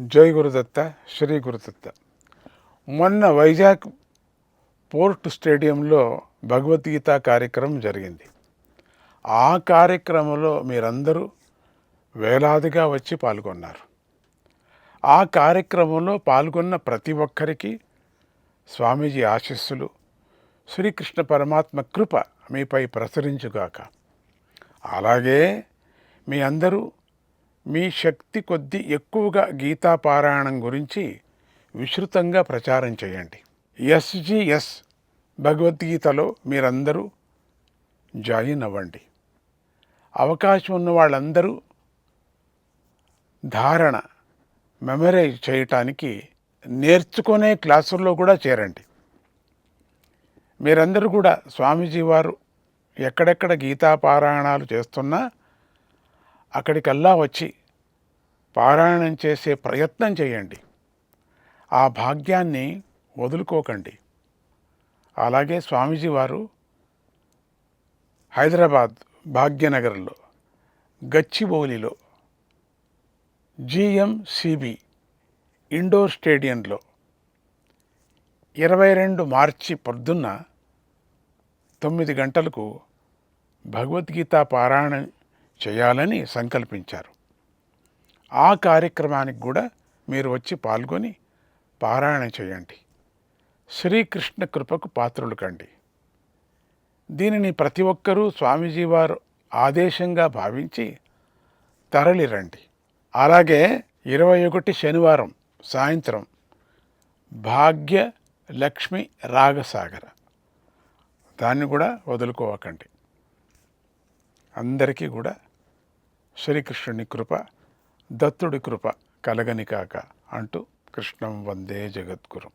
జై గురుదత్త, శ్రీ గురుదత్త. మొన్న వైజాగ్ పోర్ట్ స్టేడియంలో భగవద్గీత కార్యక్రమం జరిగింది. ఆ కార్యక్రమంలో మీరందరూ వేలాదిగా వచ్చి పాల్గొన్నారు. ఆ కార్యక్రమంలో పాల్గొన్న ప్రతి ఒక్కరికి స్వామీజీ ఆశీస్సులు, శ్రీకృష్ణ పరమాత్మ కృప మీపై ప్రసరించుగాక. అలాగే మీ అందరూ మీ శక్తి కొద్దీ ఎక్కువగా గీతాపారాయణం గురించి విస్తృతంగా ప్రచారం చేయండి. ఎస్జిఎస్ భగవద్గీతలో మీరందరూ జాయిన్ అవ్వండి. అవకాశం ఉన్న వాళ్ళందరూ ధారణ మెమరైజ్ చేయటానికి నేర్చుకునే క్లాసుల్లో కూడా చేరండి. మీరందరూ కూడా స్వామీజీ వారు ఎక్కడెక్కడ గీతాపారాయణాలు చేస్తున్నా అక్కడికల్లా వచ్చి పారాయణం చేసే ప్రయత్నం చేయండి. ఆ భాగ్యాన్ని వదులుకోకండి. అలాగే స్వామీజీ వారు హైదరాబాద్ భాగ్యనగర్లో గచ్చిబౌలిలో జిఎంసిబి ఇండోర్ స్టేడియంలో 22 మార్చి పొద్దున్న 9 గంటలకు భగవద్గీత పారాయణం చేయాలని సంకల్పించారు. ఆ కార్యక్రమానికి కూడా మీరు వచ్చి పాల్గొని పారాయణం చేయండి. శ్రీకృష్ణ కృపకు పాత్రులు కండి. దీనిని ప్రతి ఒక్కరూ స్వామీజీ వారు ఆదేశంగా భావించి తరలిరండి. అలాగే 21 శనివారం సాయంత్రం భాగ్య లక్ష్మి రాగసాగర, దాన్ని కూడా వదులుకోవకండి. అందరికీ కూడా శ్రీకృష్ణుని కృప, దత్తుడి కృప కలగని కాక అంటూ కృష్ణం వందే జగద్గురు.